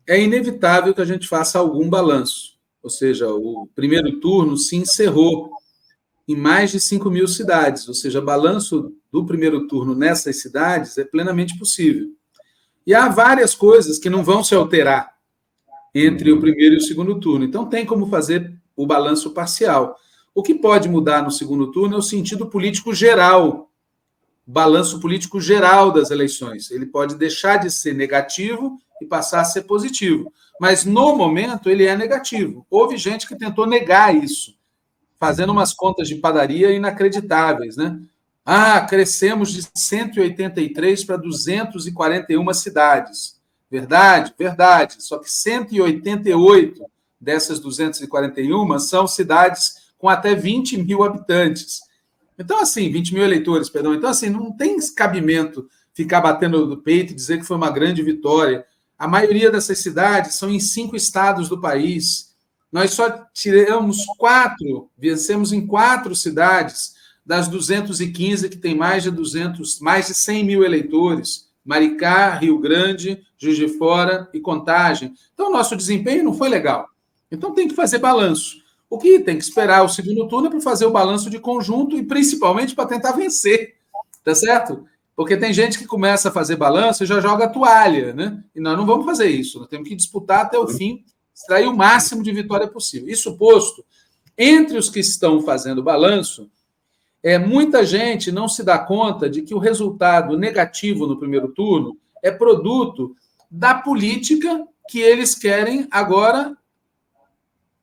é inevitável que a gente faça algum balanço. Ou seja, o primeiro turno se encerrou em mais de 5 mil cidades. Ou seja, balanço do primeiro turno nessas cidades é plenamente possível. E há várias coisas que não vão se alterar entre o primeiro e o segundo turno. Então, tem como fazer o balanço parcial. O que pode mudar no segundo turno é o sentido político geral, balanço político geral das eleições. Ele pode deixar de ser negativo e passar a ser positivo. Mas, no momento, ele é negativo. Houve gente que tentou negar isso, fazendo umas contas de padaria inacreditáveis, né? Crescemos de 183 para 241 cidades. Verdade, verdade. Só que 188 dessas 241 são cidades com até 20 mil habitantes. Então, assim, 20 mil eleitores, perdão. Então, assim, não tem cabimento ficar batendo no peito e dizer que foi uma grande vitória. A maioria dessas cidades são em 5 estados do país. Nós só tiramos 4, vencemos em 4 cidades das 215 que tem mais de 100 mil eleitores. Maricá, Rio Grande, Juiz de Fora e Contagem. Então, nosso desempenho não foi legal. Então, tem que fazer balanço. O que tem que esperar o segundo turno é para fazer o balanço de conjunto e, principalmente, para tentar vencer. Tá certo? Porque tem gente que começa a fazer balanço e já joga a toalha, né? E nós não vamos fazer isso. Nós temos que disputar até o fim, extrair o máximo de vitória possível. Isso posto, entre os que estão fazendo balanço, muita gente não se dá conta de que o resultado negativo no primeiro turno é produto da política que eles querem agora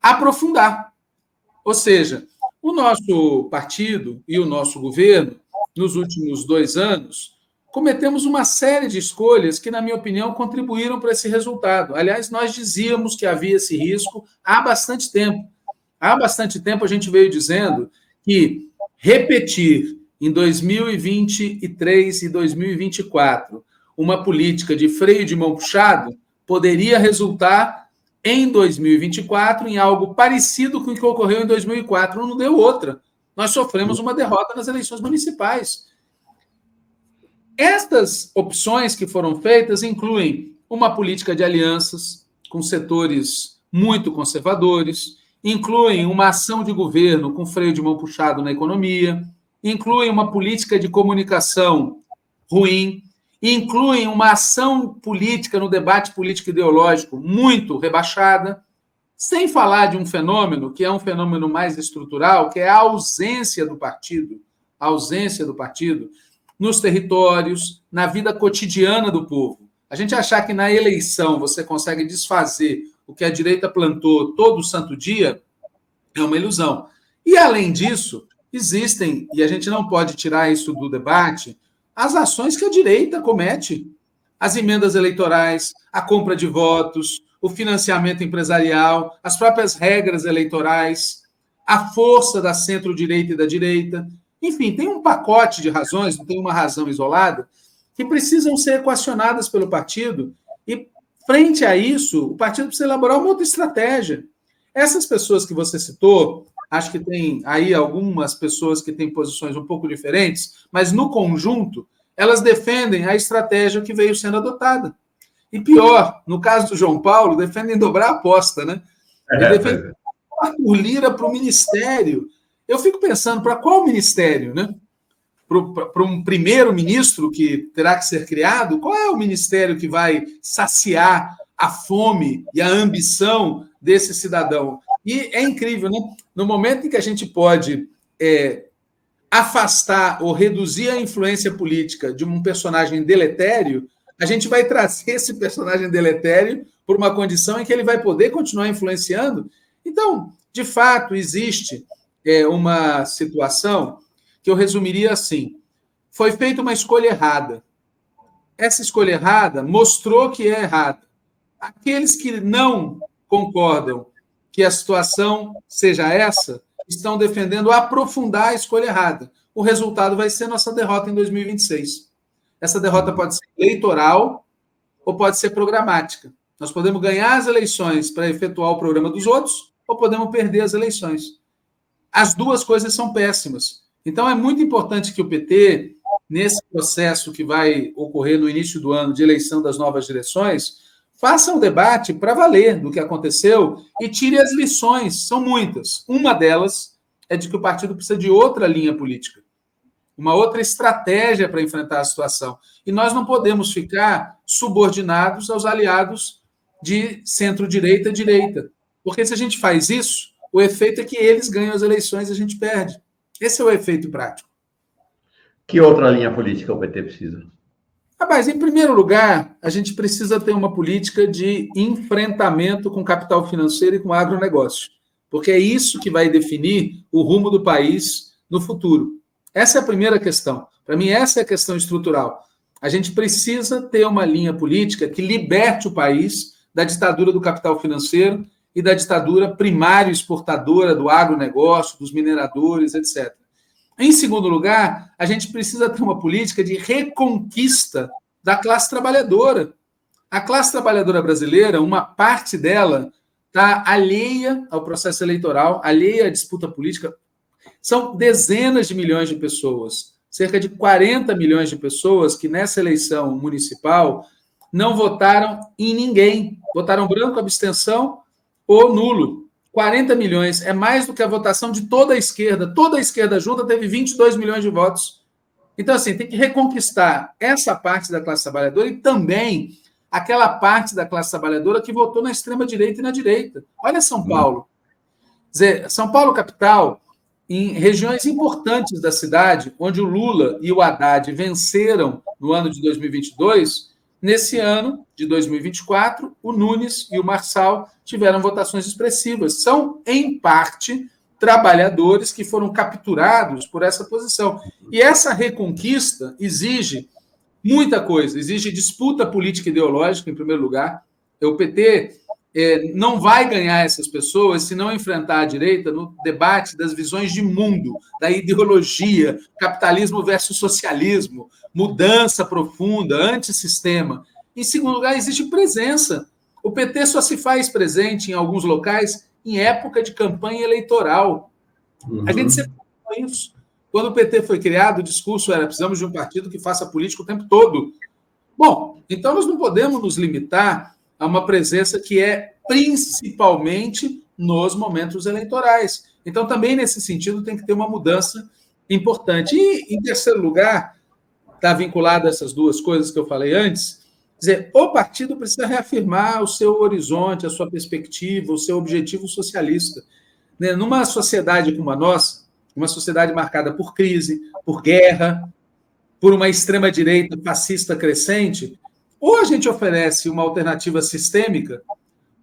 aprofundar. Ou seja, o nosso partido e o nosso governo, nos últimos 2 anos, cometemos uma série de escolhas que, na minha opinião, contribuíram para esse resultado. Aliás, nós dizíamos que havia esse risco há bastante tempo. Há bastante tempo a gente veio dizendo que repetir em 2023 e 2024 uma política de freio de mão puxado poderia resultar em 2024 em algo parecido com o que ocorreu em 2004. Não deu outra. Nós sofremos uma derrota nas eleições municipais. Estas opções que foram feitas incluem uma política de alianças com setores muito conservadores, incluem uma ação de governo com freio de mão puxado na economia, incluem uma política de comunicação ruim, incluem uma ação política no debate político ideológico muito rebaixada, sem falar de um fenômeno que é um fenômeno mais estrutural, que é a ausência do partido nos territórios, na vida cotidiana do povo. A gente achar que na eleição você consegue desfazer o que a direita plantou todo santo dia é uma ilusão. E, além disso, existem, e a gente não pode tirar isso do debate, as ações que a direita comete. As emendas eleitorais, a compra de votos, o financiamento empresarial, as próprias regras eleitorais, a força da centro-direita e da direita. Enfim, tem um pacote de razões, não tem uma razão isolada, que precisam ser equacionadas pelo partido e, frente a isso, o partido precisa elaborar uma outra estratégia. Essas pessoas que você citou, acho que tem aí algumas pessoas que têm posições um pouco diferentes, mas, no conjunto, elas defendem a estratégia que veio sendo adotada. E pior, no caso do João Paulo, defendem dobrar a aposta, né? Ele defende o Arthur Lira para o ministério. Eu fico pensando, para qual ministério, né? Para um primeiro-ministro que terá que ser criado, qual é o ministério que vai saciar a fome e a ambição desse cidadão? E é incrível, né? No momento em que a gente pode afastar ou reduzir a influência política de um personagem deletério, a gente vai trazer esse personagem deletério por uma condição em que ele vai poder continuar influenciando. Então, de fato, existe uma situação que eu resumiria assim: foi feita uma escolha errada. Essa escolha errada mostrou que é errada. Aqueles que não concordam que a situação seja essa, estão defendendo aprofundar a escolha errada. O resultado vai ser nossa derrota em 2026. Essa derrota pode ser eleitoral ou pode ser programática. Nós podemos ganhar as eleições para efetuar o programa dos outros ou podemos perder as eleições. As duas coisas são péssimas. Então, é muito importante que o PT, nesse processo que vai ocorrer no início do ano de eleição das novas direções, faça um debate para valer do que aconteceu e tire as lições, são muitas. Uma delas é de que o partido precisa de outra linha política, uma outra estratégia para enfrentar a situação. E nós não podemos ficar subordinados aos aliados de centro-direita e direita. Porque se a gente faz isso, o efeito é que eles ganham as eleições e a gente perde. Esse é o efeito prático. Que outra linha política o PT precisa? Rapaz, em primeiro lugar, a gente precisa ter uma política de enfrentamento com capital financeiro e com agronegócio, porque é isso que vai definir o rumo do país no futuro. Essa é a primeira questão. Para mim, essa é a questão estrutural. A gente precisa ter uma linha política que liberte o país da ditadura do capital financeiro e da ditadura primário exportadora do agronegócio, dos mineradores, etc. Em segundo lugar, a gente precisa ter uma política de reconquista da classe trabalhadora. A classe trabalhadora brasileira, uma parte dela, está alheia ao processo eleitoral, alheia à disputa política. São dezenas de milhões de pessoas, cerca de 40 milhões de pessoas que nessa eleição municipal não votaram em ninguém, votaram branco, abstenção ou nulo. 40 milhões é mais do que a votação de toda a esquerda junta teve 22 milhões de votos. Então, assim, tem que reconquistar essa parte da classe trabalhadora e também aquela parte da classe trabalhadora que votou na extrema-direita e na direita. Olha São Paulo. Quer dizer, São Paulo capital, em regiões importantes da cidade, onde o Lula e o Haddad venceram no ano de 2022, nesse ano de 2024, o Nunes e o Marçal tiveram votações expressivas. São, em parte, trabalhadores que foram capturados por essa posição. E essa reconquista exige muita coisa, exige disputa política e ideológica, em primeiro lugar. O PT não vai ganhar essas pessoas se não enfrentar a direita no debate das visões de mundo, da ideologia, capitalismo versus socialismo, mudança profunda, antissistema. Em segundo lugar, existe presença. O PT só se faz presente em alguns locais em época de campanha eleitoral. A gente sempre falou isso. Quando o PT foi criado, o discurso era: precisamos de um partido que faça política o tempo todo. Bom, então nós não podemos nos limitar a uma presença que é principalmente nos momentos eleitorais. Então, também nesse sentido, tem que ter uma mudança importante. E, em terceiro lugar, está vinculado a essas duas coisas que eu falei antes, dizer, o partido precisa reafirmar o seu horizonte, a sua perspectiva, o seu objetivo socialista. Numa sociedade como a nossa, uma sociedade marcada por crise, por guerra, por uma extrema-direita fascista crescente, ou a gente oferece uma alternativa sistêmica,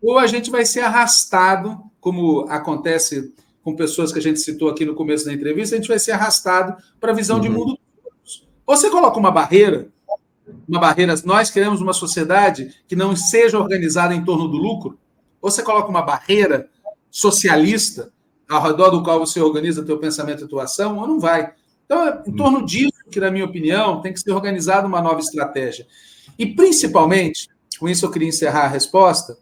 ou a gente vai ser arrastado, como acontece com pessoas que a gente citou aqui no começo da entrevista, a gente vai ser arrastado para a visão de mundo. Ou você coloca uma barreira, nós queremos uma sociedade que não seja organizada em torno do lucro, ou você coloca uma barreira socialista ao redor do qual você organiza teu pensamento e tua ação, ou não vai. Então, é em torno disso que, na minha opinião, tem que ser organizada uma nova estratégia. E, principalmente, com isso eu queria encerrar a resposta,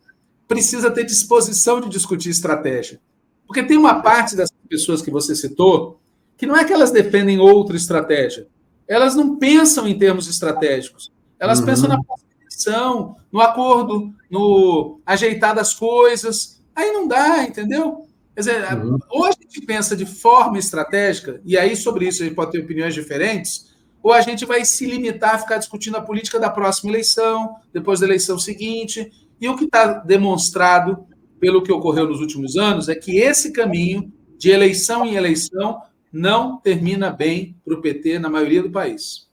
precisa ter disposição de discutir estratégia. Porque tem uma parte das pessoas que você citou que não é que elas defendem outra estratégia. Elas não pensam em termos estratégicos. Elas pensam na posição, no acordo, no ajeitar das coisas. Aí não dá, entendeu? Quer dizer, ou a gente pensa de forma estratégica, e aí sobre isso a gente pode ter opiniões diferentes, ou a gente vai se limitar a ficar discutindo a política da próxima eleição, depois da eleição seguinte. E o que está demonstrado pelo que ocorreu nos últimos anos é que esse caminho, de eleição em eleição, não termina bem para o PT na maioria do país.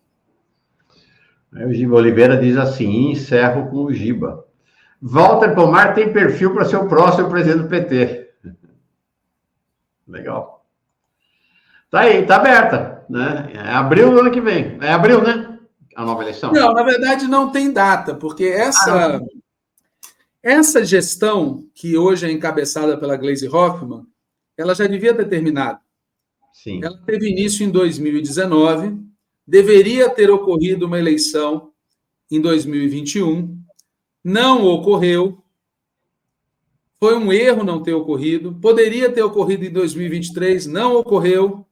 O Giba Oliveira diz assim, encerro com o Giba. Walter Pomar tem perfil para ser o próximo presidente do PT. Legal. Tá aí, tá aberta, né? É abril do ano que vem. É abril, né? A nova eleição. Não, na verdade não tem data, porque essa gestão, que hoje é encabeçada pela Gleisi Hoffmann, ela já devia ter terminado. Sim. Ela teve início em 2019, deveria ter ocorrido uma eleição em 2021, não ocorreu, foi um erro não ter ocorrido, poderia ter ocorrido em 2023, não ocorreu,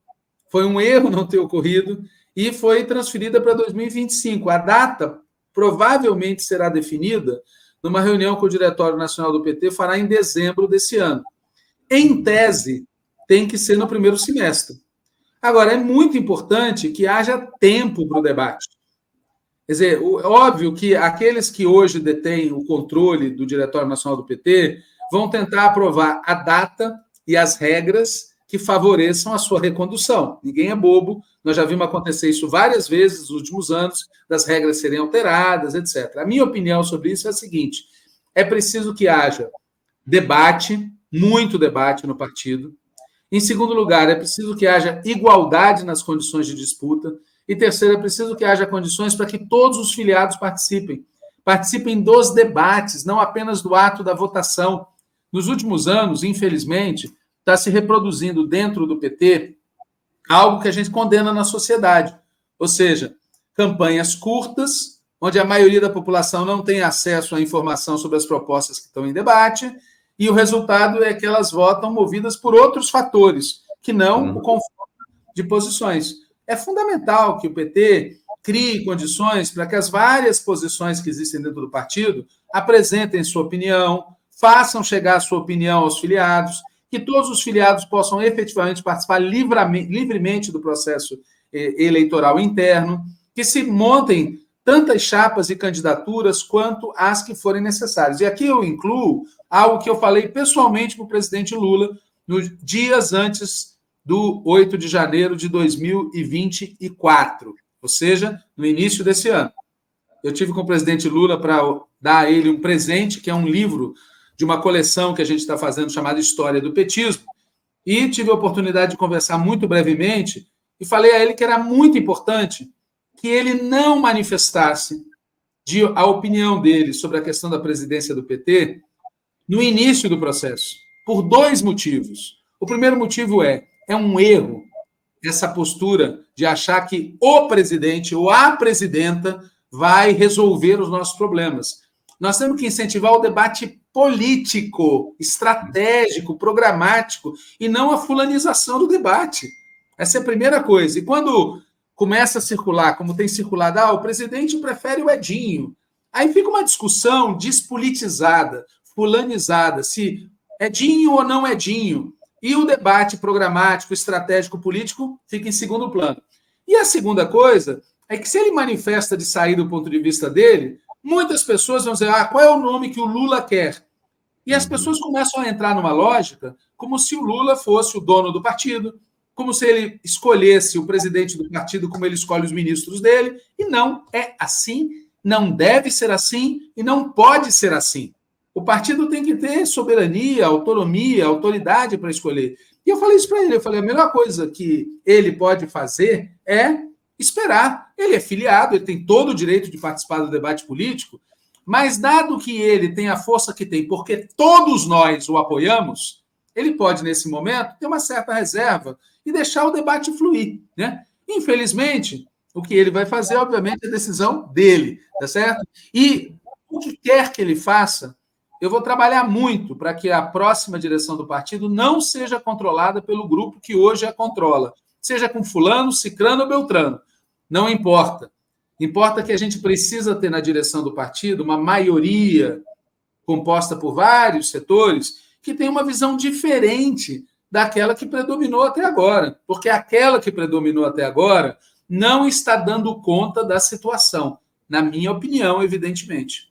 foi um erro não ter ocorrido, e foi transferida para 2025. A data provavelmente será definida numa reunião que o Diretório Nacional do PT fará em dezembro desse ano. Em tese, tem que ser no primeiro semestre. Agora, é muito importante que haja tempo para o debate. Quer dizer, óbvio que aqueles que hoje detêm o controle do Diretório Nacional do PT vão tentar aprovar a data e as regras que favoreçam a sua recondução. Ninguém é bobo, nós já vimos acontecer isso várias vezes nos últimos anos, das regras serem alteradas, etc. A minha opinião sobre isso é a seguinte: é preciso que haja debate, muito debate no partido. Em segundo lugar, é preciso que haja igualdade nas condições de disputa. E terceiro, é preciso que haja condições para que todos os filiados participem dos debates, não apenas do ato da votação. Nos últimos anos, infelizmente, está se reproduzindo dentro do PT algo que a gente condena na sociedade, ou seja, campanhas curtas, onde a maioria da população não tem acesso à informação sobre as propostas que estão em debate, e o resultado é que elas votam movidas por outros fatores, que não o confronto de posições. É fundamental que o PT crie condições para que as várias posições que existem dentro do partido apresentem sua opinião, façam chegar a sua opinião aos filiados, que todos os filiados possam efetivamente participar livremente do processo eleitoral interno, que se montem tantas chapas e candidaturas quanto as que forem necessárias. E aqui eu incluo algo que eu falei pessoalmente para o presidente Lula nos dias antes do 8 de janeiro de 2024, ou seja, no início desse ano. Eu tive com o presidente Lula para dar a ele um presente, que é um livro de uma coleção que a gente está fazendo chamada História do Petismo, e tive a oportunidade de conversar muito brevemente e falei a ele que era muito importante que ele não manifestasse a opinião dele sobre a questão da presidência do PT no início do processo, por dois motivos. O primeiro motivo é um erro essa postura de achar que o presidente ou a presidenta vai resolver os nossos problemas. Nós temos que incentivar o debate político, estratégico, programático, e não a fulanização do debate. Essa é a primeira coisa. E quando começa a circular, como tem circulado, o presidente prefere o Edinho, aí fica uma discussão despolitizada, fulanizada, se Edinho ou não Edinho. E o debate programático, estratégico, político fica em segundo plano. E a segunda coisa é que, se ele manifesta de sair do ponto de vista dele, muitas pessoas vão dizer, qual é o nome que o Lula quer? E as pessoas começam a entrar numa lógica como se o Lula fosse o dono do partido, como se ele escolhesse o presidente do partido como ele escolhe os ministros dele, e não é assim, não deve ser assim e não pode ser assim. O partido tem que ter soberania, autonomia, autoridade para escolher. E eu falei isso para ele, eu falei, a melhor coisa que ele pode fazer é esperar. Ele é filiado, ele tem todo o direito de participar do debate político, mas dado que ele tem a força que tem, porque todos nós o apoiamos, ele pode, nesse momento, ter uma certa reserva e deixar o debate fluir, né? Infelizmente, o que ele vai fazer, obviamente, é a decisão dele, tá certo? E o que quer que ele faça, eu vou trabalhar muito para que a próxima direção do partido não seja controlada pelo grupo que hoje a controla, seja com fulano, cicrano ou beltrano. Não importa. Importa que a gente precisa ter na direção do partido uma maioria composta por vários setores que tem uma visão diferente daquela que predominou até agora, porque aquela que predominou até agora não está dando conta da situação, na minha opinião, evidentemente.